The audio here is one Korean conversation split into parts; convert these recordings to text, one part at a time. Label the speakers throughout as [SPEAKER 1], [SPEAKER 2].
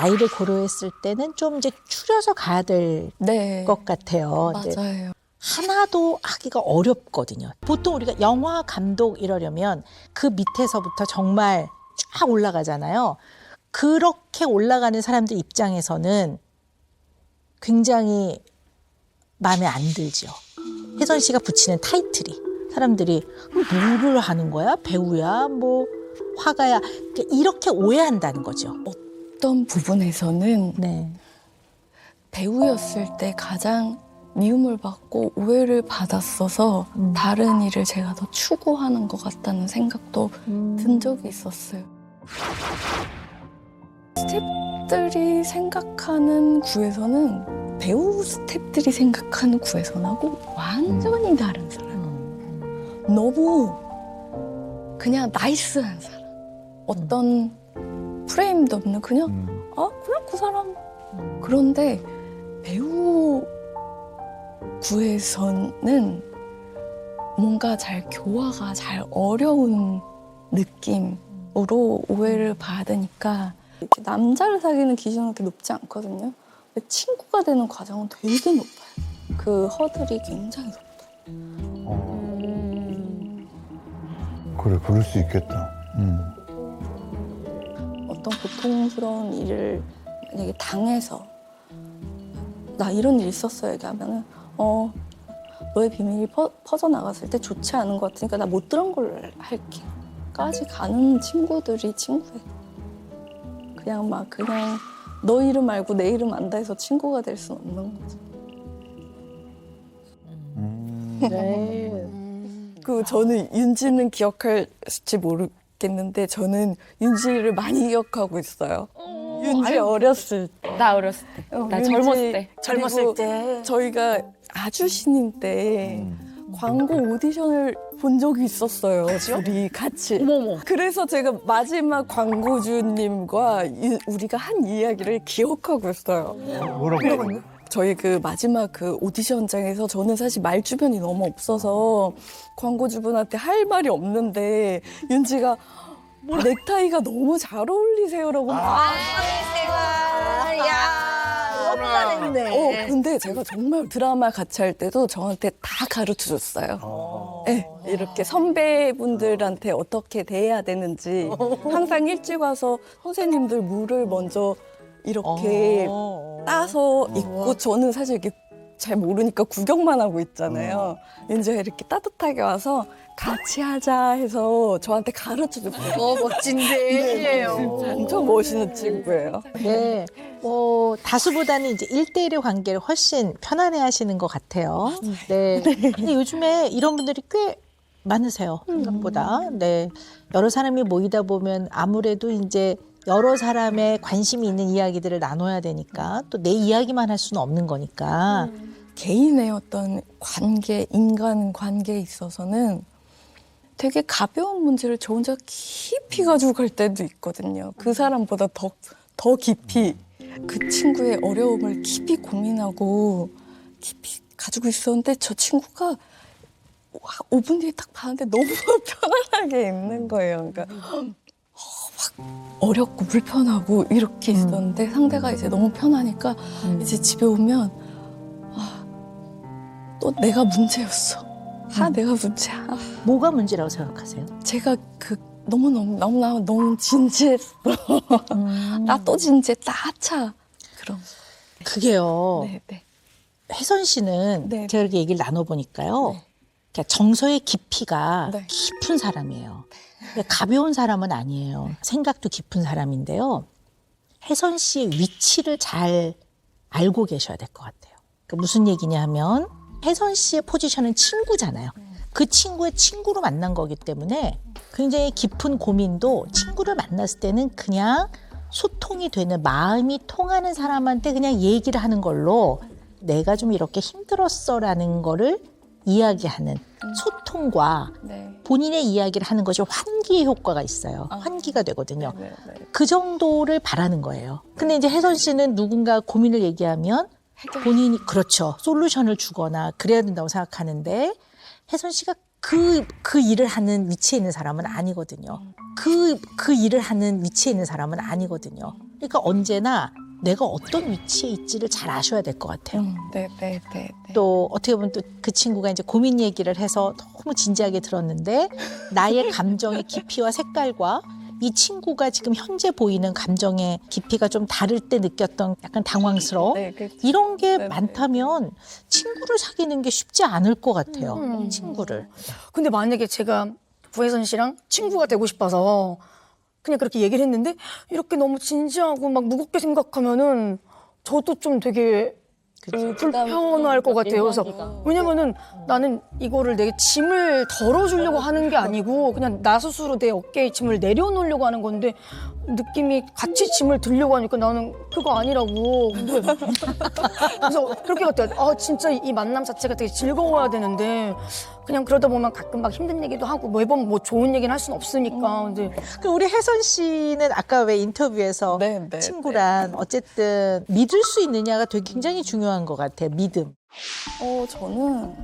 [SPEAKER 1] 나이를 고려했을 때는 좀 이제 줄여서 가야 될
[SPEAKER 2] 네.
[SPEAKER 1] 것 같아요. 이제
[SPEAKER 2] 맞아요.
[SPEAKER 1] 하나도 하기가 어렵거든요. 보통 우리가 영화 감독 이러려면 그 밑에서부터 정말 쫙 올라가잖아요. 그렇게 올라가는 사람들 입장에서는 굉장히 마음에 안 들죠. 혜선 씨가 붙이는 타이틀이 사람들이 뭐를 하는 거야? 배우야? 뭐 화가야? 이렇게 오해한다는 거죠.
[SPEAKER 2] 어떤 부분에서는
[SPEAKER 1] 네.
[SPEAKER 2] 배우였을 때 가장 미움을 받고 오해를 받았어서 다른 일을 제가 더 추구하는 것 같다는 생각도 든 적이 있었어요. 스태프들이 생각하는 구에서는 배우 스태프들이 생각하는 구에서는하고 완전히 다른 사람. 너무 그냥 나이스한 사람. 어떤 프레임도 없는 그냥 그냥 그 사람. 그런데 배우 구에서는 뭔가 잘 교화가 잘 어려운 느낌으로 오해를 받으니까 이렇게 남자를 사귀는 기준은 그렇게 높지 않거든요. 근데 친구가 되는 과정은 되게 높아요. 그 허들이 굉장히 높아요.
[SPEAKER 3] 그래, 그럴 수 있겠다.
[SPEAKER 2] 어떤 고통스러운 일을 만약에 당해서 나 이런 일 있었어 얘기하면은 너의 비밀이 퍼져나갔을 때 좋지 않은 것 같으니까 나 못 들은 걸로 할게 까지 가는 친구들이 친구예요. 그냥 너 이름 알고 내 이름 안다 해서 친구가 될 수는 없는 거죠.
[SPEAKER 1] 네.
[SPEAKER 2] 저는 윤지는 기억할지 모르겠는데 저는 윤지를 많이 기억하고 있어요. 윤지 어렸을 때.
[SPEAKER 4] 나 어렸을 때. 나
[SPEAKER 2] 윤지
[SPEAKER 4] 젊었을 때.
[SPEAKER 2] 젊었을 때. 저희가 아주 신인 때 광고 오디션을 본 적이 있었어요. 둘이 같이.
[SPEAKER 4] 어머머.
[SPEAKER 2] 그래서 제가 마지막 광고주님과 우리가 한 이야기를 기억하고 있어요.
[SPEAKER 3] 뭐라고?
[SPEAKER 2] 저희 그 마지막 그 오디션장에서 저는 사실 말 주변이 너무 없어서 광고주분한테 할 말이 없는데 윤지가 넥타이가 너무 잘 어울리세요라고
[SPEAKER 1] 너무 잘했네.
[SPEAKER 2] 근데 제가 정말 드라마 같이 할 때도 저한테 다 가르쳐 줬어요. 네, 이렇게 선배분들한테 어떻게 대해야 되는지 항상 일찍 와서 선생님들 물을 먼저 이렇게 따서 있고 저는 사실 이렇게 잘 모르니까 구경만 하고 있잖아요. 윤지가 이렇게 따뜻하게 와서 같이 하자 해서 저한테 가르쳐 줬어요.
[SPEAKER 1] 멋진데.
[SPEAKER 2] 엄청 멋있는 친구예요.
[SPEAKER 1] 네. 다수보다는 이제 1대1의 관계를 훨씬 편안해 하시는 것 같아요. 네. 근데 요즘에 이런 분들이 꽤 많으세요. 생각보다. 네. 여러 사람이 모이다 보면 아무래도 이제 여러 사람의 관심이 있는 이야기들을 나눠야 되니까 또 내 이야기만 할 수는 없는 거니까.
[SPEAKER 2] 개인의 어떤 관계, 인간 관계에 있어서는 되게 가벼운 문제를 저 혼자 깊이 가지고 갈 때도 있거든요. 그 사람보다 더 깊이 그 친구의 어려움을 깊이 고민하고 깊이 가지고 있었는데 저 친구가 5분 뒤에 딱 봤는데 너무 편안하게 있는 거예요. 그러니까 막 어렵고 불편하고 이렇게 있었는데 상대가 이제 너무 편하니까 이제 집에 오면 또 내가 문제였어. 내가 문제야.
[SPEAKER 1] 뭐가 문제라고 생각하세요?
[SPEAKER 2] 제가 너무 진지했어. 나 또 진지했다. 하차. 그럼.
[SPEAKER 1] 그게요.
[SPEAKER 2] 네.
[SPEAKER 1] 혜선 씨는
[SPEAKER 2] 네.
[SPEAKER 1] 제가 이렇게 얘기를 나눠보니까요.
[SPEAKER 2] 네.
[SPEAKER 1] 그러니까 정서의 깊이가
[SPEAKER 2] 네.
[SPEAKER 1] 깊은 사람이에요. 가벼운 사람은 아니에요. 생각도 깊은 사람인데요. 혜선 씨의 위치를 잘 알고 계셔야 될 것 같아요. 그러니까 무슨 얘기냐 하면 혜선 씨의 포지션은 친구잖아요. 그 친구의 친구로 만난 거기 때문에 굉장히 깊은 고민도 친구를 만났을 때는 그냥 소통이 되는 마음이 통하는 사람한테 그냥 얘기를 하는 걸로 내가 좀 이렇게 힘들었어라는 거를 이야기하는 소통과
[SPEAKER 2] 네.
[SPEAKER 1] 본인의 이야기를 하는 것이 환기의 효과가 있어요. 환기가 되거든요.
[SPEAKER 2] 네.
[SPEAKER 1] 그 정도를 바라는 거예요. 근데 이제 혜선 씨는 누군가 고민을 얘기하면 본인이 그렇죠. 솔루션을 주거나 그래야 된다고 생각하는데 혜선 씨가 그 일을 하는 위치에 있는 사람은 아니거든요. 그 일을 하는 위치에 있는 사람은 아니거든요. 그러니까 언제나 내가 어떤 위치에 있지를 잘 아셔야 될 것 같아요.
[SPEAKER 2] 네.
[SPEAKER 1] 또 어떻게 보면 또 그 친구가 이제 고민 얘기를 해서 너무 진지하게 들었는데 나의 감정의 깊이와 색깔과 이 친구가 지금 현재 보이는 감정의 깊이가 좀 다를 때 느꼈던 약간 당황스러움
[SPEAKER 2] 네, 그렇죠.
[SPEAKER 1] 이런 게
[SPEAKER 2] 네네.
[SPEAKER 1] 많다면 친구를 사귀는 게 쉽지 않을 것 같아요. 친구를.
[SPEAKER 4] 근데 만약에 제가 구혜선 씨랑 친구가 되고 싶어서 그냥 그렇게 얘기를 했는데 이렇게 너무 진지하고 막 무겁게 생각하면은 저도 좀 되게 불편할 것 같아요. 그래서 왜냐면은 나는 이거를 내게 짐을 덜어주려고 하는 게 아니고 그냥 나 스스로 내 어깨에 짐을 내려놓으려고 하는 건데 느낌이 같이 짐을 들려고 하니까 나는 그거 아니라고. 근데 그래서 그렇게 같아요. 아 진짜 이 만남 자체가 되게 즐거워야 되는데 그냥 그러다 보면 가끔 막 힘든 얘기도 하고 매번 뭐 좋은 얘기는 할 수는 없으니까. 근데
[SPEAKER 1] 그 우리 혜선 씨는 아까 왜 인터뷰에서
[SPEAKER 2] 네, 네,
[SPEAKER 1] 친구란 어쨌든 믿을 수 있느냐가 되게 굉장히 중요한 것 같아요. 믿음.
[SPEAKER 2] 저는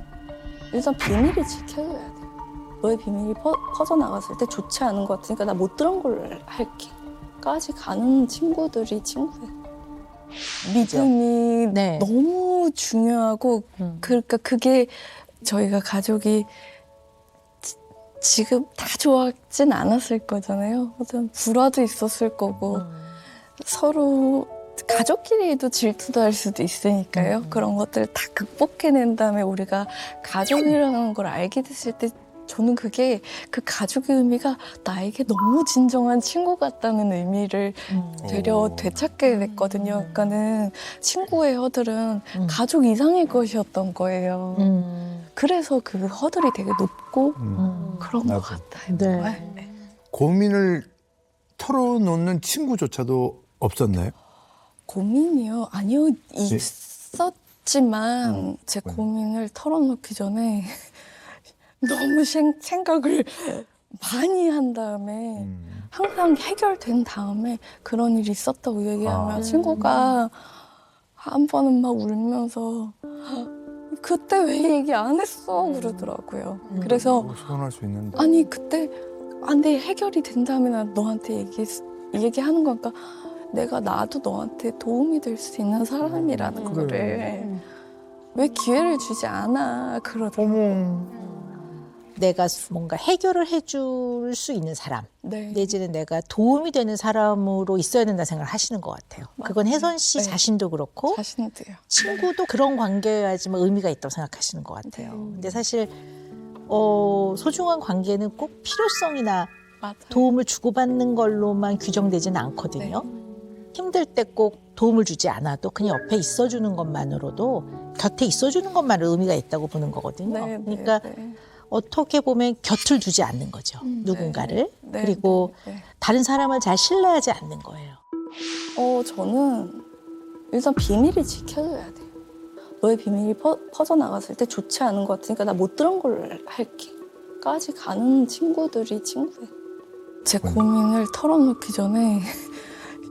[SPEAKER 2] 일단 비밀을 지켜줘야 돼요. 너의 비밀이 퍼져나갔을 때 좋지 않은 것 같으니까 나 못 들은 걸 할게. 까지 가는 친구들이 친구예요. 믿음이
[SPEAKER 1] 네.
[SPEAKER 2] 너무 중요하고 그러니까 그게 저희가 가족이 지금 다 좋았진 않았을 거잖아요. 어떤 불화도 있었을 거고 서로 가족끼리도 질투도 할 수도 있으니까요. 그런 것들을 다 극복해낸 다음에 우리가 가족이라는 걸 알게 됐을 때 저는 그게 그 가족의 의미가 나에게 너무 진정한 친구 같다는 의미를 되려 되찾게 됐거든요. 그러니까는 친구의 허들은 가족 이상의 것이었던 거예요. 그래서 그 허들이 되게 높고 그런 것
[SPEAKER 3] 맞아.
[SPEAKER 2] 같아요.
[SPEAKER 1] 네.
[SPEAKER 3] 고민을 털어놓는 친구조차도 없었나요?
[SPEAKER 2] 고민이요? 아니요, 있었지만 제 고민을 털어놓기 전에 너무 생각을 많이 한 다음에 항상 해결된 다음에 그런 일이 있었다고 얘기하면 친구가 한 번은 막 울면서 그때 왜 얘기 안 했어 그러더라고요. 그래서
[SPEAKER 3] 서운할 수 있는데.
[SPEAKER 2] 아니 그때 내 해결이 된 다음에 나 너한테 얘기하는 거니까 내가 나도 너한테 도움이 될 수 있는 사람이라는 거를 왜 기회를 주지 않아 그러더라고요.
[SPEAKER 1] 내가 뭔가 해결을 해줄 수 있는 사람
[SPEAKER 2] 네.
[SPEAKER 1] 내지는 내가 도움이 되는 사람으로 있어야 된다 생각을 하시는 것 같아요. 그건 혜선 씨
[SPEAKER 2] 네.
[SPEAKER 1] 자신도 그렇고
[SPEAKER 2] 자신도요.
[SPEAKER 1] 친구도 그런 관계여야지만 의미가 있다고 생각하시는 것 같아요. 근데 사실 소중한 관계는 꼭 필요성이나
[SPEAKER 2] 맞아요.
[SPEAKER 1] 도움을 주고받는 걸로만 규정되지는 않거든요. 힘들 때 꼭 도움을 주지 않아도 그냥 옆에 있어주는 것만으로도 곁에 있어주는 것만 의미가 있다고 보는 거거든요.
[SPEAKER 2] 네,
[SPEAKER 1] 그러니까
[SPEAKER 2] 네.
[SPEAKER 1] 어떻게 보면 곁을 두지 않는 거죠. 누군가를.
[SPEAKER 2] 네,
[SPEAKER 1] 그리고
[SPEAKER 2] 네.
[SPEAKER 1] 다른 사람을 잘 신뢰하지 않는 거예요.
[SPEAKER 2] 저는 일단 비밀을 지켜줘야 돼요. 너의 비밀이 퍼져나갔을 때 좋지 않은 것 같으니까 나 못 들은 걸 할게. 까지 가는 친구들이 친구예요. 제 고민을 털어놓기 전에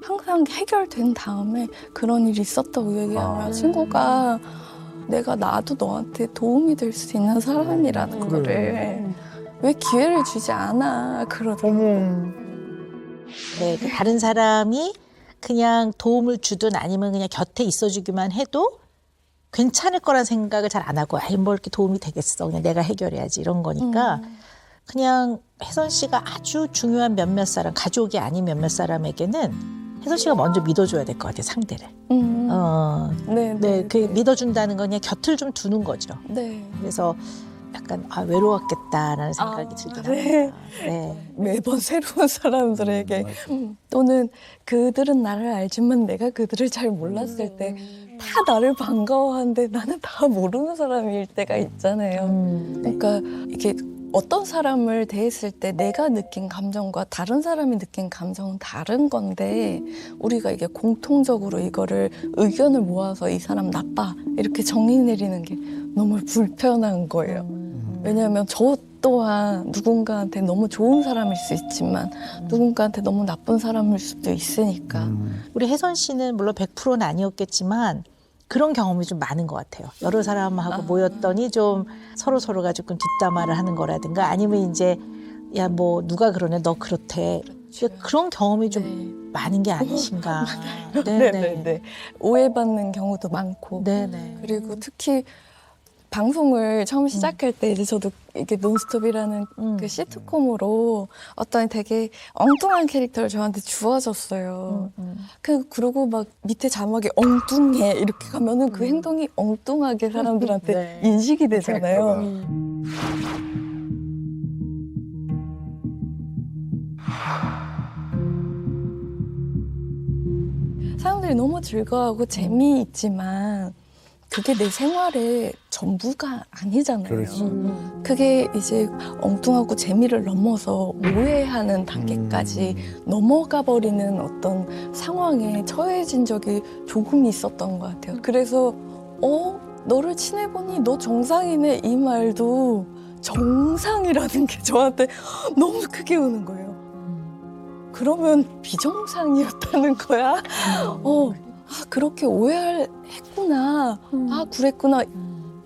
[SPEAKER 2] 항상 해결된 다음에 그런 일이 있었다고 얘기하면 친구가 내가 나도 너한테 도움이 될 수 있는 사람이라는 거를 왜 기회를 주지 않아 그러더라고요.
[SPEAKER 1] 네, 그 다른 사람이 그냥 도움을 주든 아니면 그냥 곁에 있어주기만 해도 괜찮을 거란 생각을 잘 안 하고 뭐 이렇게 도움이 되겠어. 그냥 내가 해결해야지 이런 거니까 그냥 혜선 씨가 아주 중요한 몇몇 사람, 가족이 아닌 몇몇 사람에게는 혜선 씨가 먼저 믿어줘야 될 것 같아요, 상대를. 네, 그 믿어준다는 건 그냥 곁을 좀 두는 거죠.
[SPEAKER 2] 네.
[SPEAKER 1] 그래서 약간 외로웠겠다라는 생각이 들긴
[SPEAKER 2] 네.
[SPEAKER 1] 합니다. 네.
[SPEAKER 2] 매번 새로운 사람들에게 또는 그들은 나를 알지만 내가 그들을 잘 몰랐을 때 다 나를 반가워하는데 나는 다 모르는 사람일 때가 있잖아요. 그러니까 이게 어떤 사람을 대했을 때 내가 느낀 감정과 다른 사람이 느낀 감정은 다른 건데 우리가 이게 공통적으로 이거를 의견을 모아서 이 사람 나빠 이렇게 정의 내리는 게 너무 불편한 거예요. 왜냐하면 저 또한 누군가한테 너무 좋은 사람일 수 있지만 누군가한테 너무 나쁜 사람일 수도 있으니까.
[SPEAKER 1] 우리 혜선 씨는 물론 100%는 아니었겠지만 그런 경험이 좀 많은 것 같아요. 여러 사람하고 모였더니 좀 서로가 조금 뒷담화를 하는 거라든가 아니면 이제 야 뭐 누가 그러네 너 그렇대. 그런 경험이 좀 많은 게 아니신가.
[SPEAKER 2] 네네네. 오해받는 경우도 많고.
[SPEAKER 1] 네네.
[SPEAKER 2] 그리고 특히 방송을 처음 시작할 때 이제 저도 이게 논스톱이라는 그 시트콤으로 어떤 되게 엉뚱한 캐릭터를 저한테 주어졌어요. 그러고 막 밑에 자막에 엉뚱해 이렇게 가면은 그 행동이 엉뚱하게 사람들한테
[SPEAKER 1] 네.
[SPEAKER 2] 인식이 되잖아요. 사람들이 너무 즐거워하고 재미있지만 그게 내 생활의 전부가 아니잖아요.
[SPEAKER 3] 그렇지.
[SPEAKER 2] 그게 이제 엉뚱하고 재미를 넘어서 오해하는 단계까지 넘어가 버리는 어떤 상황에 처해진 적이 조금 있었던 것 같아요. 그래서 너를 친해보니 너 정상이네 이 말도 정상이라는 게 저한테 너무 크게 오는 거예요. 그러면 비정상이었다는 거야? 그렇게 오해했구나. 그랬구나.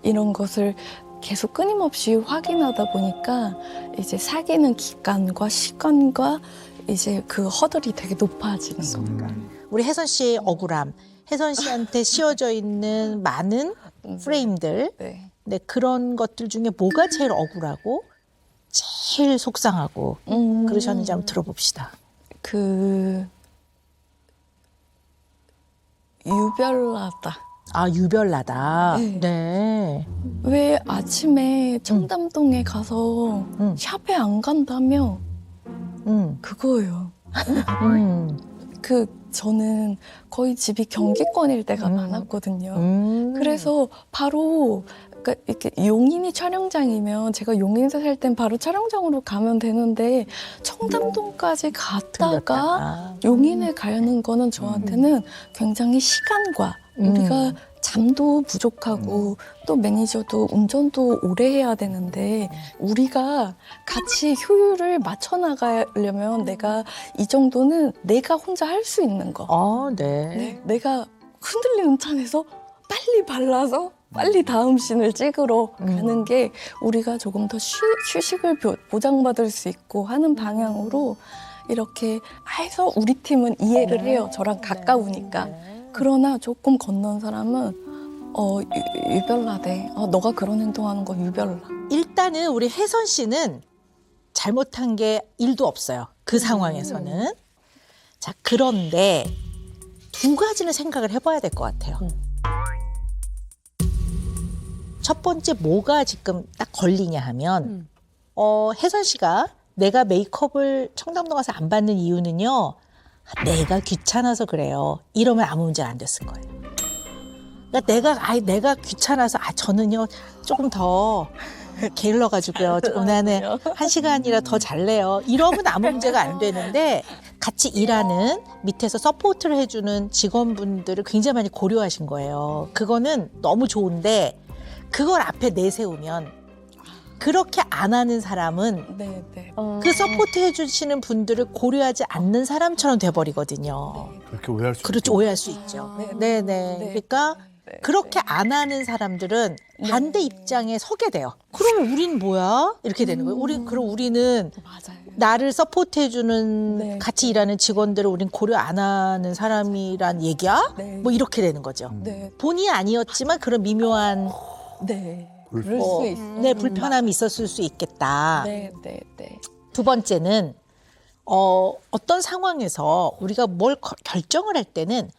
[SPEAKER 2] 이런 것을 계속 끊임없이 확인하다 보니까 이제 사귀는 기간과 시간과 이제 그 허들이 되게 높아지는 겁니다.
[SPEAKER 1] 우리 혜선 씨의 억울함, 혜선 씨한테 씌워져 있는 많은 프레임들,
[SPEAKER 2] 네.
[SPEAKER 1] 네, 그런 것들 중에 뭐가 제일 억울하고 제일 속상하고 그러셨는지 한번 들어봅시다.
[SPEAKER 2] 유별나다.
[SPEAKER 1] 아, 유별나다.
[SPEAKER 2] 네.
[SPEAKER 1] 네.
[SPEAKER 2] 왜 아침에 청담동에 가서 샵에 안 간다며? 그거예요. 저는 거의 집이 경기권일 때가 많았거든요. 그래서 바로 그러니까 이렇게 용인이 촬영장이면 제가 용인에서 살 땐 바로 촬영장으로 가면 되는데 청담동까지 갔다가
[SPEAKER 1] 들렸다가.
[SPEAKER 2] 용인에 가는 거는 저한테는 굉장히 시간과 우리가 잠도 부족하고 또 매니저도 운전도 오래 해야 되는데 우리가 같이 효율을 맞춰 나가려면 내가 이 정도는 내가 혼자 할 수 있는 거.
[SPEAKER 1] 네.
[SPEAKER 2] 내가 흔들리는 차에서 빨리 발라서 빨리 다음 씬을 찍으러 가는 게 우리가 조금 더 휴식을 보장받을 수 있고 하는 방향으로 이렇게 해서 우리 팀은 이해를 해요. 저랑 가까우니까. 그러나 조금 건넌 사람은 유별나대. 너가 그런 행동하는 거 유별나.
[SPEAKER 1] 일단은 우리 혜선 씨는 잘못한 게 1도 없어요. 그 상황에서는. 자, 그런데 두 가지는 생각을 해봐야 될 것 같아요. 첫 번째 뭐가 지금 딱 걸리냐 하면 혜선 씨가 내가 메이크업을 청담동 가서 안 받는 이유는요. 내가 귀찮아서 그래요. 이러면 아무 문제가 안 됐을 거예요. 그러니까 내가 귀찮아서 저는요 조금 더 게을러가지고요. 조금 나는 1시간이라 더 잘래요. 이러면 아무 문제가 안 되는데 같이 일하는 밑에서 서포트를 해주는 직원분들을 굉장히 많이 고려하신 거예요. 그거는 너무 좋은데 그걸 앞에 내세우면 그렇게 안 하는 사람은
[SPEAKER 2] 네.
[SPEAKER 1] 그 서포트 해주시는 분들을 고려하지 않는 사람처럼 돼버리거든요.
[SPEAKER 3] 그렇게 오해할 수
[SPEAKER 1] 그렇죠. 오해할 수 있죠. 네네. 그러니까 그렇게 안 하는 사람들은 반대 입장에 서게 돼요. 그러면 우리는 뭐야? 이렇게 되는 거예요. 그럼 우리는
[SPEAKER 2] 맞아요.
[SPEAKER 1] 나를 서포트해주는 같이 일하는 직원들을 우린 고려 안 하는 사람이란 얘기야?
[SPEAKER 2] 네.
[SPEAKER 1] 뭐 이렇게 되는 거죠.
[SPEAKER 2] 네.
[SPEAKER 1] 본의 아니었지만 그런 미묘한
[SPEAKER 2] 그럴 수 있어요.
[SPEAKER 1] 네, 불편함이 있었을 수 있겠다.
[SPEAKER 2] 네.
[SPEAKER 1] 두 번째는 어떤 상황에서 우리가 뭘 결정을 할 때는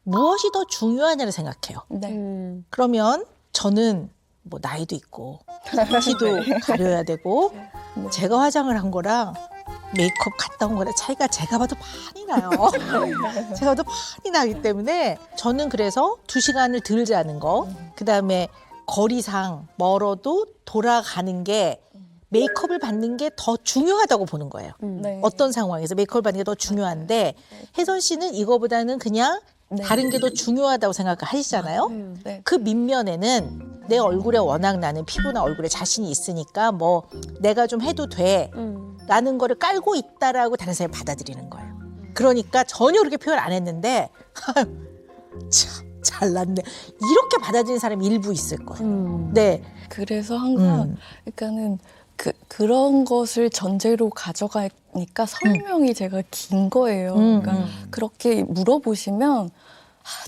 [SPEAKER 1] 무엇이 더 중요하냐를 생각해요.
[SPEAKER 2] 네.
[SPEAKER 1] 그러면 저는 뭐 나이도 있고 키도 가려야 되고 제가 화장을 한 거랑 메이크업 갔다 온 거랑 차이가 제가 봐도 많이 나요. 제가 봐도 많이 나기 때문에 저는 그래서 2시간을 덜 자는 거, 그다음에 거리상 멀어도 돌아가는 게 메이크업을 받는 게 더 중요하다고 보는 거예요.
[SPEAKER 2] 네.
[SPEAKER 1] 어떤 상황에서 메이크업을 받는 게 더 중요한데 혜선 씨는 이거보다는 그냥 다른 게 더 중요하다고 생각하시잖아요.
[SPEAKER 2] 네.
[SPEAKER 1] 그 밑면에는 내 얼굴에 워낙 나는 피부나 얼굴에 자신이 있으니까 뭐 내가 좀 해도 돼 라는 거를 깔고 있다라고 다른 사람이 받아들이는 거예요. 그러니까 전혀 그렇게 표현 안 했는데 참 잘났네 이렇게 받아들이는 사람이 일부 있을 거예요. 네.
[SPEAKER 2] 그래서 항상 그러니까는 그런 것을 전제로 가져갈 하니까 설명이 제가 긴 거예요. 그러니까 그렇게 물어보시면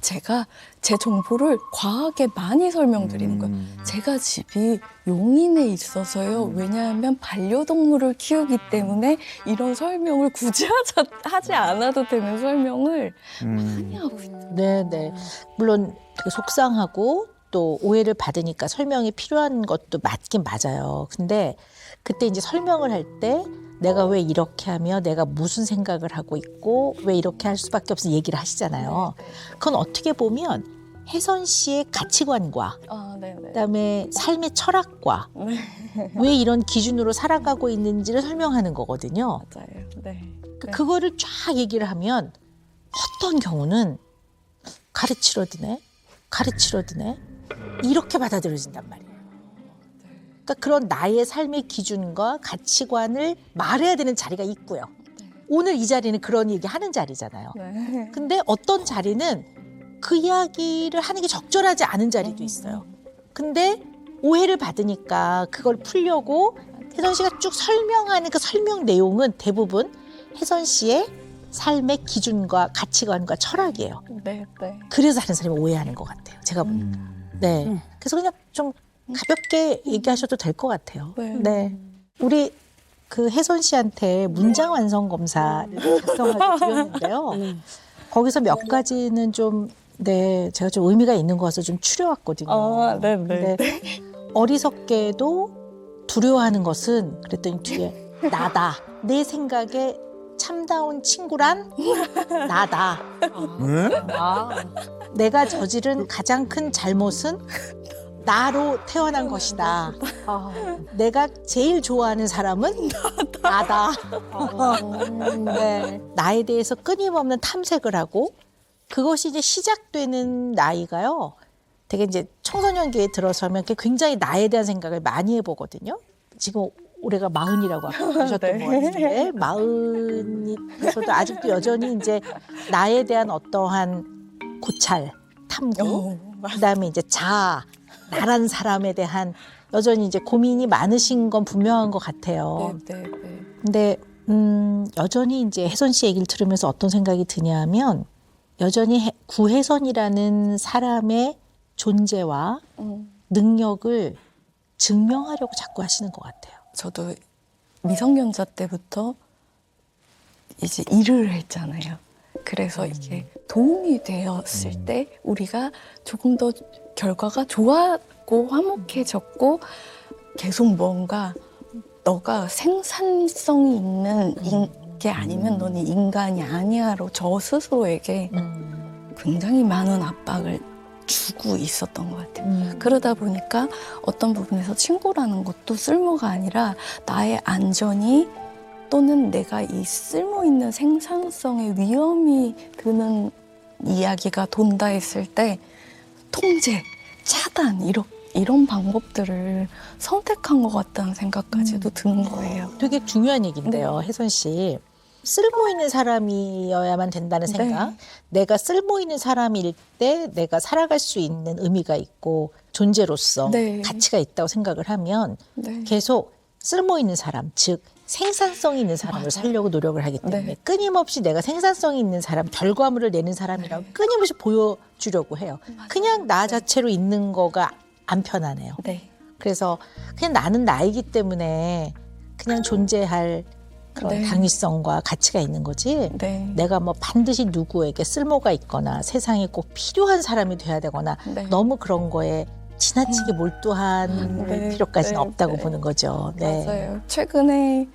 [SPEAKER 2] 제가 제 정보를 과하게 많이 설명드리는 거예요. 제가 집이 용인에 있어서요. 왜냐하면 반려동물을 키우기 때문에 이런 설명을 굳이 하지 않아도 되는 설명을 많이 하고 있어요.
[SPEAKER 1] 네네. 물론 되게 속상하고 또 오해를 받으니까 설명이 필요한 것도 맞긴 맞아요. 근데 그때 이제 설명을 할 때 내가 왜 이렇게 하며 내가 무슨 생각을 하고 있고 왜 이렇게 할 수밖에 없어 얘기를 하시잖아요. 그건 어떻게 보면 혜선 씨의 가치관과 그다음에 삶의 철학과 왜 이런 기준으로 살아가고 있는지를 설명하는 거거든요.
[SPEAKER 2] 맞아요. 네.
[SPEAKER 1] 그거를 쫙 얘기를 하면 어떤 경우는 가르치러 드네 이렇게 받아들여진단 말이에요. 그러니까 그런 나의 삶의 기준과 가치관을 말해야 되는 자리가 있고요. 오늘 이 자리는 그런 얘기 하는 자리잖아요.
[SPEAKER 2] 네.
[SPEAKER 1] 근데 어떤 자리는 그 이야기를 하는 게 적절하지 않은 자리도 있어요. 근데 오해를 받으니까 그걸 풀려고 혜선 씨가 쭉 설명하는 그 설명 내용은 대부분 혜선 씨의 삶의 기준과 가치관과 철학이에요.
[SPEAKER 2] 네.
[SPEAKER 1] 그래서 다른 사람이 오해하는 것 같아요. 제가 네. 그래서 그냥 좀 가볍게 얘기하셔도 될 것 같아요. 네. 우리 그 혜선 씨한테 문장 완성 검사를 작성하게 드렸는데요. 거기서 몇 가지는 좀 네, 제가 좀 의미가 있는 거 같아서 좀 추려왔거든요.
[SPEAKER 2] 네.
[SPEAKER 1] 근데 어리석게도 두려워하는 것은 그랬더니 뒤에 나다. 내 생각에 참다운 친구란 나다. 내가 저지른 가장 큰 잘못은 나로 태어난 것이다. 내가 제일 좋아하는 사람은 나다. 네. 나에 대해서 끊임없는 탐색을 하고 그것이 이제 시작되는 나이가요. 되게 이제 청소년기에 들어서면 굉장히 나에 대한 생각을 많이 해보거든요. 지금 올해가 40이라고 하셨던 것 같은데 40에서도 아직도 여전히 이제 나에 대한 어떠한 고찰, 탐구, 그다음에 이제 자아, 나란 사람에 대한 여전히 이제 고민이 많으신 건 분명한 것 같아요.
[SPEAKER 2] 네.
[SPEAKER 1] 근데 여전히 이제 혜선 씨 얘기를 들으면서 어떤 생각이 드냐면 여전히 구혜선이라는 사람의 존재와 능력을 증명하려고 자꾸 하시는 것 같아요.
[SPEAKER 2] 저도 미성년자 때부터 이제 일을 했잖아요. 그래서 이게 도움이 되었을 때 우리가 조금 더 결과가 좋았고 화목해졌고 계속 뭔가 너가 생산성이 있는 게 아니면 너는 인간이 아니야로 저 스스로에게 굉장히 많은 압박을 주고 있었던 것 같아요. 그러다 보니까 어떤 부분에서 친구라는 것도 쓸모가 아니라 나의 안전이 또는 내가 이 쓸모 있는 생산성에 위험이 드는 이야기가 돈다 했을 때 통제, 차단 이런 방법들을 선택한 것 같다는 생각까지도 드는 거예요.
[SPEAKER 1] 되게 중요한 얘기인데요, 혜선 씨. 쓸모 있는 사람이어야만 된다는 생각.
[SPEAKER 2] 네.
[SPEAKER 1] 내가 쓸모 있는 사람일 때 내가 살아갈 수 있는 의미가 있고 존재로서
[SPEAKER 2] 네.
[SPEAKER 1] 가치가 있다고 생각을 하면
[SPEAKER 2] 네.
[SPEAKER 1] 계속 쓸모 있는 사람, 즉 생산성이 있는 사람을 살려고 노력을 하기 때문에
[SPEAKER 2] 네.
[SPEAKER 1] 끊임없이 내가 생산성이 있는 사람, 결과물을 내는 사람이라고 끊임없이 보여주려고 해요. 그냥 나 자체로 있는 거가 안 편하네요.
[SPEAKER 2] 네.
[SPEAKER 1] 그래서 그냥 나는 나이기 때문에 그냥 존재할 그런
[SPEAKER 2] 네.
[SPEAKER 1] 당위성과 가치가 있는 거지.
[SPEAKER 2] 네.
[SPEAKER 1] 내가 뭐 반드시 누구에게 쓸모가 있거나 세상에 꼭 필요한 사람이 돼야 되거나
[SPEAKER 2] 네.
[SPEAKER 1] 너무 그런 거에 지나치게 몰두한
[SPEAKER 2] 네.
[SPEAKER 1] 필요까지는
[SPEAKER 2] 네.
[SPEAKER 1] 없다고
[SPEAKER 2] 네.
[SPEAKER 1] 보는 거죠. 네.
[SPEAKER 2] 맞아요. 최근에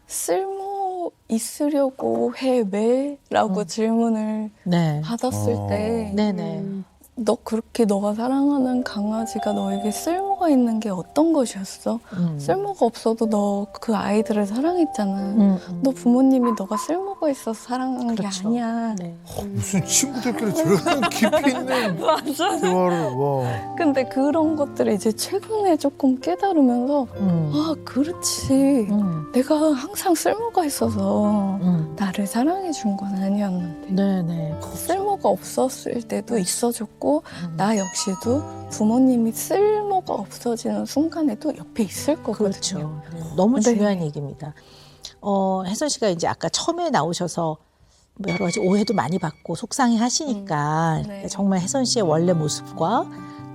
[SPEAKER 2] 쓸모 있으려고 해 왜라고 질문을
[SPEAKER 1] 네.
[SPEAKER 2] 받았을 때
[SPEAKER 1] 네네.
[SPEAKER 2] 너 그렇게 너가 사랑하는 강아지가 너에게 쓸모가 있는 게 어떤 것이었어? 쓸모가 없어도 너 그 아이들을 사랑했잖아. 너 부모님이 너가 쓸모가 있어서 사랑한
[SPEAKER 1] 그렇죠.
[SPEAKER 2] 게 아니야.
[SPEAKER 1] 네.
[SPEAKER 3] 무슨 친구들끼리 저런 깊이 있는 대화를 와.
[SPEAKER 2] 근데 그런 것들을 이제 최근에 조금 깨달으면서 아 그렇지. 내가 항상 쓸모가 있어서 나를 사랑해 준 건 아니었는데
[SPEAKER 1] 네네.
[SPEAKER 2] 쓸모가 없었을 때도 있어줬고 나 역시도 부모님이 쓸모가 없어지는 순간에도 옆에 있을 거거든요.
[SPEAKER 1] 그렇죠. 너무
[SPEAKER 2] 네.
[SPEAKER 1] 중요한 얘기입니다. 혜선 씨가 이제 아까 처음에 나오셔서 뭐 여러 가지 오해도 많이 받고 속상해 하시니까
[SPEAKER 2] 네.
[SPEAKER 1] 정말 혜선 씨의 원래 모습과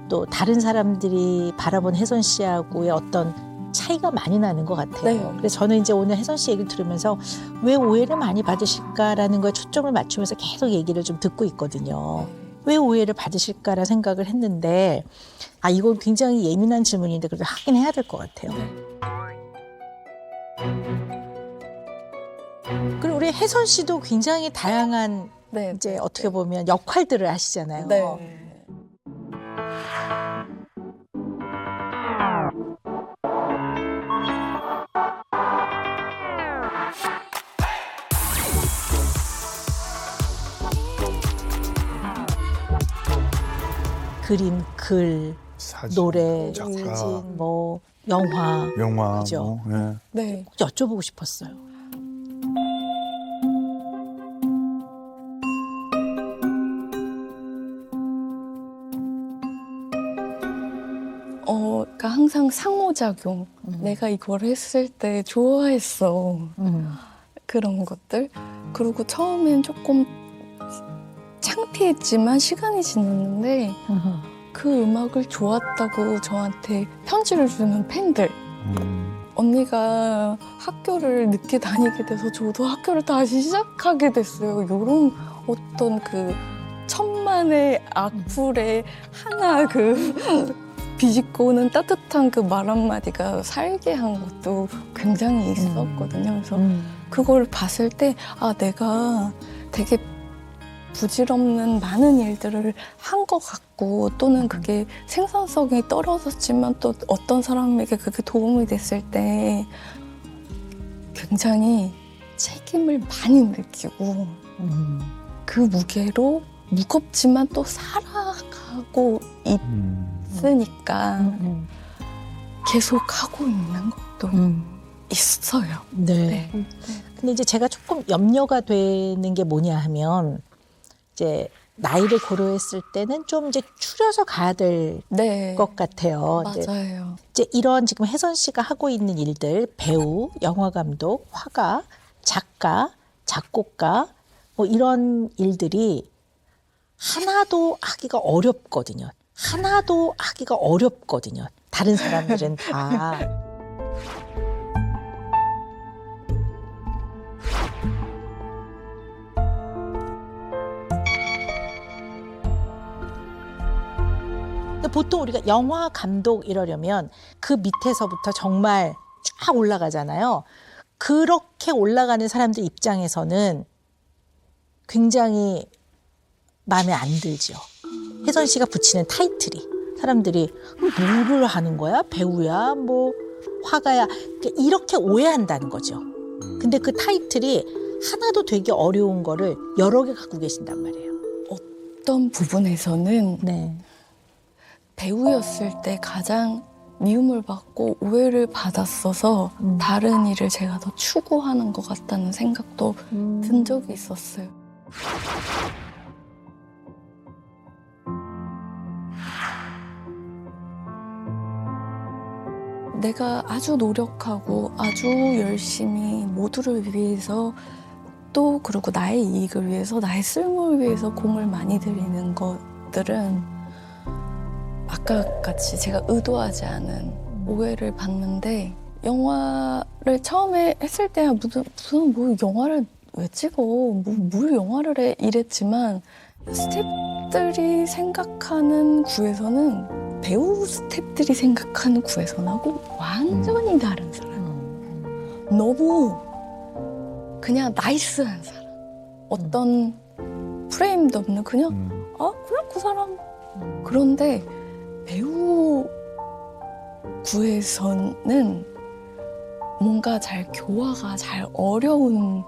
[SPEAKER 1] 또 다른 사람들이 바라본 혜선 씨하고의 어떤 차이가 많이 나는 것 같아요.
[SPEAKER 2] 네.
[SPEAKER 1] 그래서 저는 이제 오늘 혜선 씨 얘기를 들으면서 왜 오해를 많이 받으실까라는 거에 초점을 맞추면서 계속 얘기를 좀 듣고 있거든요. 왜 오해를 받으실까라 생각을 했는데 이건 굉장히 예민한 질문인데 그래도 하긴 해야 될 것 같아요. 그리고 우리 혜선 씨도 굉장히 다양한
[SPEAKER 2] 네.
[SPEAKER 1] 이제 어떻게 보면 역할들을 하시잖아요.
[SPEAKER 2] 네.
[SPEAKER 1] 그림, 글,
[SPEAKER 3] 사진,
[SPEAKER 1] 노래,
[SPEAKER 3] 작가,
[SPEAKER 1] 사진, 뭐 영화
[SPEAKER 3] 영화,
[SPEAKER 1] 그죠?
[SPEAKER 3] 뭐, 예.
[SPEAKER 2] 네.
[SPEAKER 1] 꼭 여쭤보고 싶었어요.
[SPEAKER 2] 그러니까 항상 상호작용. 내가 이걸 했을 때 좋아했어. 그런 것들. 그리고 처음엔 조금 창피했지만 시간이 지났는데 그 음악을 좋았다고 저한테 편지를 주는 팬들. 언니가 학교를 늦게 다니게 돼서 저도 학교를 다시 시작하게 됐어요. 이런 어떤 그 천만의 악플에 하나 비집고 오는 따뜻한 그 말 한마디가 살게 한 것도 굉장히 있었거든요. 그래서 그걸 봤을 때 내가 되게 부질없는 많은 일들을 한 것 같고 또는 그게 생산성이 떨어졌지만 또 어떤 사람에게 그게 도움이 됐을 때 굉장히 책임을 많이 느끼고 그 무게로 무겁지만 또 살아가고 있으니까 계속 하고 있는 것도 있어요.
[SPEAKER 1] 네. 근데 이제 제가 조금 염려가 되는 게 뭐냐 하면 이제 나이를 고려했을 때는 좀 이제 추려서 가야 될 것 같아요.
[SPEAKER 2] 맞아요.
[SPEAKER 1] 이제 이런 지금 혜선 씨가 하고 있는 일들, 배우, 영화 감독, 화가, 작가, 작곡가 뭐 이런 일들이 하나도 하기가 어렵거든요. 하나도 하기가 어렵거든요. 다른 사람들은 다. 근데 보통 우리가 영화 감독 이러려면 그 밑에서부터 정말 쫙 올라가잖아요. 그렇게 올라가는 사람들 입장에서는 굉장히 마음에 안 들죠. 혜선 씨가 붙이는 타이틀이 사람들이 뭐를 하는 거야? 배우야? 뭐 화가야? 이렇게 오해한다는 거죠. 근데 그 타이틀이 하나도 되게 어려운 거를 여러 개 갖고 계신단 말이에요.
[SPEAKER 2] 어떤 부분에서는
[SPEAKER 1] 네.
[SPEAKER 2] 배우였을 때 가장 미움을 받고 오해를 받았어서 다른 일을 제가 더 추구하는 것 같다는 생각도 든 적이 있었어요. 내가 아주 노력하고 아주 열심히 모두를 위해서 또 그리고 나의 이익을 위해서 나의 쓸모를 위해서 공을 많이 들이는 것들은 아까 같이 제가 의도하지 않은 오해를 받는데 영화를 처음에 했을 때야 무슨 뭐 영화를 왜 찍어 뭘 영화를 해 이랬지만 스태프들이 생각하는 구에서는 배우 스태프들이 생각하는 구에서는하고 완전히 다른 사람. 너무 그냥 나이스한 사람. 어떤 프레임도 없는 그냥 그냥 그 사람. 그런데 배우 구에서는 뭔가 잘 교화가 잘 어려운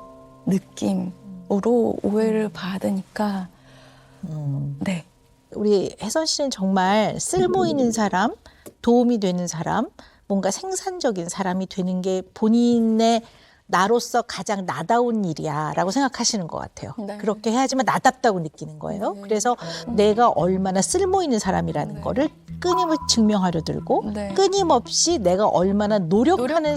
[SPEAKER 2] 느낌으로 오해를 받으니까 네.
[SPEAKER 1] 우리 혜선 씨는 정말 쓸모 있는 사람, 도움이 되는 사람, 뭔가 생산적인 사람이 되는 게 본인의 나로서 가장 나다운 일이야라고 생각하시는 것 같아요.
[SPEAKER 2] 네.
[SPEAKER 1] 그렇게 해야지만 나답다고 느끼는 거예요.
[SPEAKER 2] 네.
[SPEAKER 1] 그래서 내가 얼마나 쓸모 있는 사람이라는
[SPEAKER 2] 네.
[SPEAKER 1] 거를 끊임없이 증명하려 들고
[SPEAKER 2] 네.
[SPEAKER 1] 끊임없이 내가 얼마나 노력하는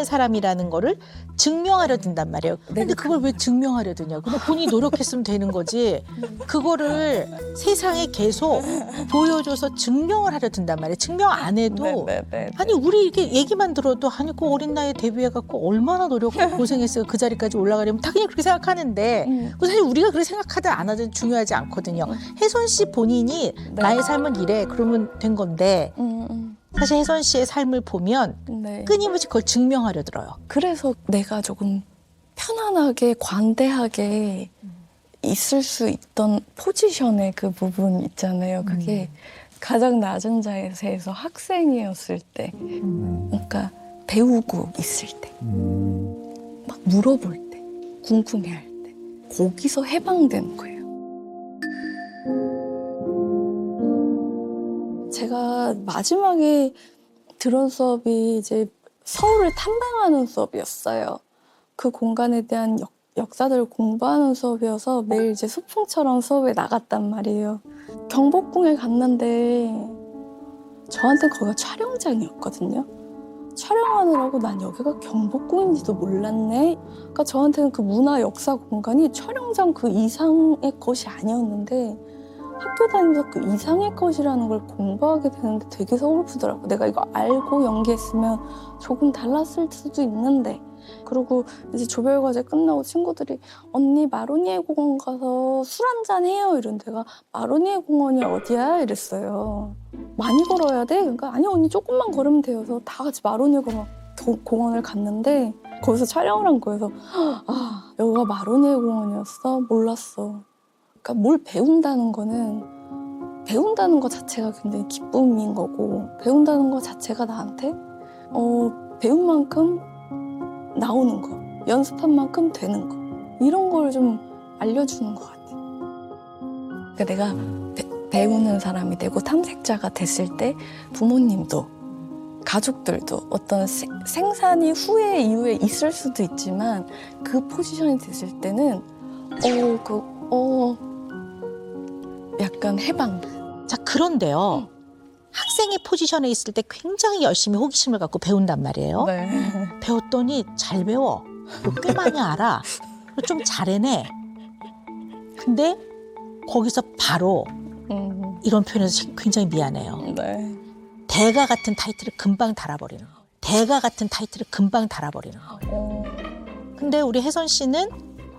[SPEAKER 1] 사람이라는 거를 증명하려 든단 말이에요. 근데 그걸 왜 증명하려 드냐? 그냥 본인이 노력했으면 되는 거지. 그거를 세상에 계속 보여줘서 증명을 하려 든단 말이에요. 증명 안 해도
[SPEAKER 2] 네.
[SPEAKER 1] 아니 우리 이렇게 얘기만 들어도 아니 그 어린 나이에 데뷔해갖고 얼마나 노력하고 고생했어요. 그 자리까지 올라가려면 당연히 그렇게 생각하는데 사실 우리가 그렇게 생각하든 안 하든 중요하지 않거든요. 혜선 씨 본인이 나의 삶은 이래 그러면 된 건데 사실 혜선 씨의 삶을 보면
[SPEAKER 2] 네.
[SPEAKER 1] 끊임없이 그걸 증명하려 들어요.
[SPEAKER 2] 그래서 내가 조금 편안하게 관대하게 있을 수 있던 포지션의 그 부분 있잖아요. 그게 가장 낮은 자세에서 학생이었을 때, 그러니까 배우고 있을 때, 막 물어볼 때, 궁금해할 때, 거기서 해방된 거예요. 제가 마지막에 들은 수업이 이제 서울을 탐방하는 수업이었어요. 그 공간에 대한 역사들을 공부하는 수업이어서 매일 이제 소풍처럼 수업에 나갔단 말이에요. 경복궁에 갔는데 저한테는 거기가 촬영장이었거든요. 촬영하느라고 난 여기가 경복궁인지도 몰랐네. 그러니까 저한테는 그 문화 역사 공간이 촬영장 그 이상의 것이 아니었는데 학교 다니면서 그 이상의 것이라는 걸 공부하게 되는데 되게 서글프더라고. 내가 이거 알고 연기했으면 조금 달랐을 수도 있는데. 그리고 이제 조별과제 끝나고 친구들이 언니 마로니에 공원 가서 술 한잔 해요. 이런 데가 마로니에 공원이 어디야? 이랬어요. 많이 걸어야 돼? 그러니까 아니 언니 조금만 걸으면 돼요. 그래서 다 같이 마로니에 공원을 갔는데 거기서 촬영을 한 거여서 아 여기가 마로니에 공원이었어? 몰랐어. 그러니까 뭘 배운다는 것 자체가 굉장히 기쁨인 거고 배운다는 것 자체가 나한테 배운 만큼 나오는 거, 연습한 만큼 되는 거 이런 걸 좀 알려주는 것 같아요. 그러니까 내가 배우는 사람이 되고 탐색자가 됐을 때 부모님도 가족들도 어떤 생산이 후에 이후에 있을 수도 있지만 그 포지션이 됐을 때는 약간 해방.
[SPEAKER 1] 자 그런데요. 학생의 포지션에 있을 때 굉장히 열심히 호기심을 갖고 배운단 말이에요.
[SPEAKER 2] 네.
[SPEAKER 1] 배웠더니 잘 배워. 꽤 많이 알아. 좀 잘해내. 근데 거기서 바로 이런 표현에서 굉장히 미안해요.
[SPEAKER 2] 네.
[SPEAKER 1] 대가 같은 타이틀을 금방 달아버리는 거. 대가 같은 타이틀을 금방 달아버리는 거예요. 근데 우리 혜선 씨는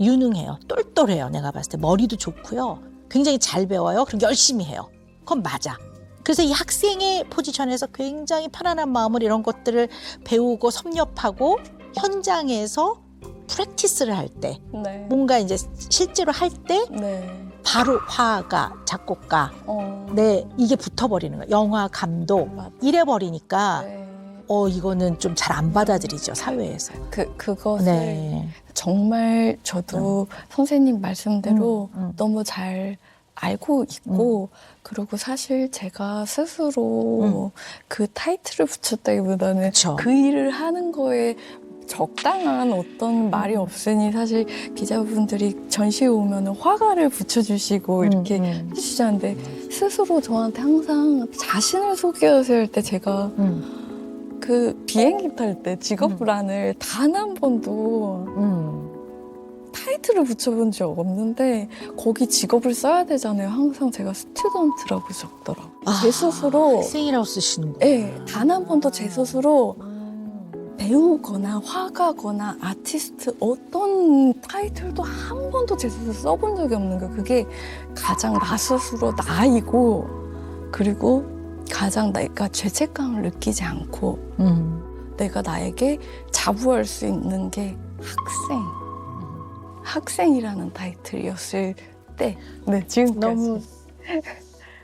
[SPEAKER 1] 유능해요. 똘똘해요. 내가 봤을 때 머리도 좋고요. 굉장히 잘 배워요. 그리고 열심히 해요. 그건 맞아. 그래서 이 학생의 포지션에서 굉장히 편안한 마음으로 이런 것들을 배우고 섭렵하고 현장에서 프랙티스를 할 때
[SPEAKER 2] 네.
[SPEAKER 1] 뭔가 이제 실제로 할 때
[SPEAKER 2] 네.
[SPEAKER 1] 바로 화가, 작곡가
[SPEAKER 2] 네.
[SPEAKER 1] 이게 붙어버리는 거예요. 영화, 감독
[SPEAKER 2] 맞아.
[SPEAKER 1] 이래버리니까
[SPEAKER 2] 네.
[SPEAKER 1] 이거는 좀 잘 안 받아들이죠, 사회에서.
[SPEAKER 2] 그것을
[SPEAKER 1] 네.
[SPEAKER 2] 정말 저도 선생님 말씀대로
[SPEAKER 1] 음.
[SPEAKER 2] 너무 잘 알고 있고 그리고 사실 제가 스스로 그 타이틀을 붙였다기보다는
[SPEAKER 1] 그쵸.
[SPEAKER 2] 그 일을 하는 거에 적당한 어떤 말이 없으니 사실 기자분들이 전시회 오면 화가를 붙여주시고 이렇게 해주시는데 스스로 저한테 항상 자신을 소개하세요 할 때 제가 그 비행기 탈 때 직업란을 단 한 번도 타이틀을 붙여본 적 없는데 거기 직업을 써야 되잖아요. 항상 제가 스튜던트라고 적더라고요. 제 스스로
[SPEAKER 1] 학생이라고 쓰시는 거예요.
[SPEAKER 2] 네, 단 한 번도 제 스스로 배우거나 화가거나 아티스트 어떤 타이틀도 한 번도 제 스스로 써본 적이 없는 거예요. 그게 가장 나 스스로 나이고 그리고 가장 내가 죄책감을 느끼지 않고 내가 나에게 자부할 수 있는 게 학생이라는 타이틀이었을 때 네, 지금까지
[SPEAKER 1] 너무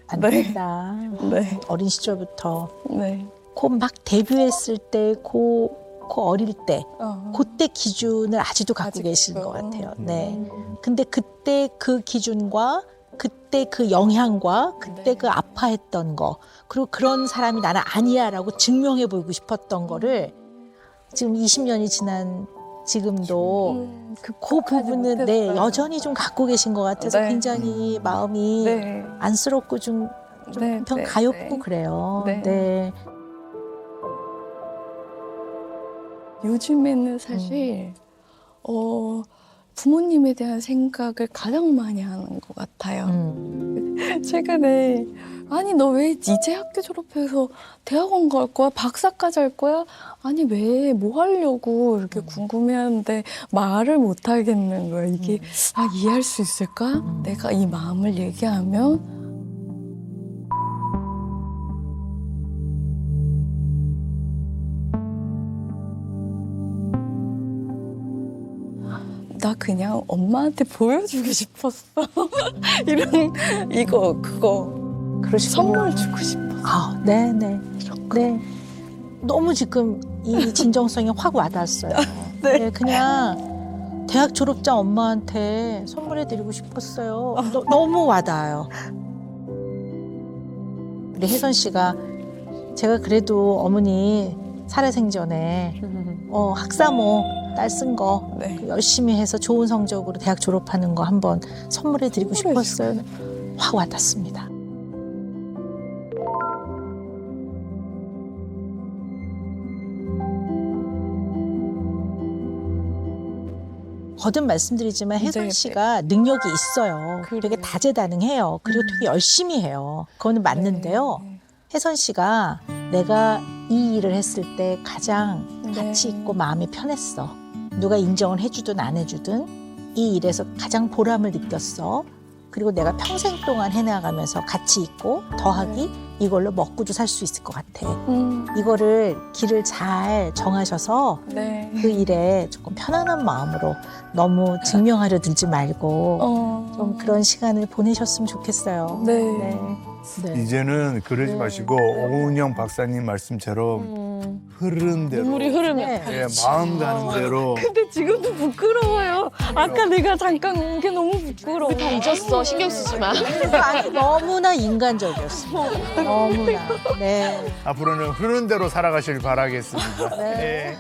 [SPEAKER 1] 안
[SPEAKER 2] 네.
[SPEAKER 1] 된다.
[SPEAKER 2] 네.
[SPEAKER 1] 어린 시절부터
[SPEAKER 2] 네.
[SPEAKER 1] 그 막 데뷔했을 때 그 어릴 때
[SPEAKER 2] 어.
[SPEAKER 1] 그때 기준을 아직도 갖고
[SPEAKER 2] 아직도.
[SPEAKER 1] 계시는 것 같아요. 네. 근데 그때 그 기준과 그때 그 영향과 그때
[SPEAKER 2] 네.
[SPEAKER 1] 그 아파했던 거 그리고 그런 사람이 나는 아니야라고 증명해 보이고 싶었던 거를 지금 20년이 지난 지금도 그 부분은 네, 여전히 좀 갖고 계신 것 같아서
[SPEAKER 2] 네.
[SPEAKER 1] 굉장히 마음이
[SPEAKER 2] 네.
[SPEAKER 1] 안쓰럽고 좀 좀
[SPEAKER 2] 네,
[SPEAKER 1] 한편
[SPEAKER 2] 네,
[SPEAKER 1] 가엾고
[SPEAKER 2] 네.
[SPEAKER 1] 그래요.
[SPEAKER 2] 네.
[SPEAKER 1] 네.
[SPEAKER 2] 요즘에는 사실 부모님에 대한 생각을 가장 많이 하는 것 같아요. 최근에 아니 너 왜 이제 학교 졸업해서 대학원 갈 거야? 박사까지 할 거야? 아니 왜 뭐 하려고 이렇게 궁금해하는데 말을 못 하겠는 거야. 이게 아 이해할 수 있을까? 내가 이 마음을 얘기하면 나 그냥 엄마한테 보여주고 싶었어. 이런 이거 그거
[SPEAKER 1] 그러시군요.
[SPEAKER 2] 선물 주고 싶었어.
[SPEAKER 1] 아, 네네. 네. 너무 지금 이 진정성이 확 와닿았어요. 네. 그냥 대학 졸업장 엄마한테 선물해드리고 싶었어요. 너무 와닿아요. 우리 혜선 씨가 제가 그래도 어머니 살아생전에 학사모 딸 쓴 거
[SPEAKER 2] 네.
[SPEAKER 1] 열심히 해서 좋은 성적으로 대학 졸업하는 거 한번 선물해드리고 싶었어요. 확 와닿습니다. 거듭 말씀드리지만 혜선
[SPEAKER 2] 네,
[SPEAKER 1] 씨가 능력이 있어요.
[SPEAKER 2] 그래요.
[SPEAKER 1] 되게 다재다능해요. 그리고 되게 열심히 해요. 그거는 맞는데요.
[SPEAKER 2] 네.
[SPEAKER 1] 혜선 씨가 내가 이 일을 했을 때 가장
[SPEAKER 2] 네.
[SPEAKER 1] 가치 있고 마음이 편했어. 누가 인정을 해주든 안 해주든 이 일에서 가장 보람을 느꼈어. 그리고 내가 평생 동안 해나가면서 가치 있고 더하기 이걸로 먹고도 살 수 있을 것 같아. 이거를 길을 잘 정하셔서
[SPEAKER 2] 네.
[SPEAKER 1] 그 일에 조금 편안한 마음으로 너무 증명하려 들지 말고 좀 그런 시간을 보내셨으면 좋겠어요.
[SPEAKER 2] 네.
[SPEAKER 1] 네.
[SPEAKER 3] 이제는 그러지 마시고 오은영 박사님 말씀처럼 흐르는 대로
[SPEAKER 2] 눈물이 흐르면.
[SPEAKER 1] 네.
[SPEAKER 3] 예, 마음 가는 대로
[SPEAKER 2] 근데 지금도 부끄러워요. 아까 내가 잠깐 온 게 너무 부끄러워.
[SPEAKER 5] 다 잊었어. 신경 쓰지 마.
[SPEAKER 1] 아니, 너무나 인간적이었어요. 너무나. 네.
[SPEAKER 3] 앞으로는 흐르는 대로 살아가길 바라겠습니다.
[SPEAKER 1] 네.
[SPEAKER 3] 네.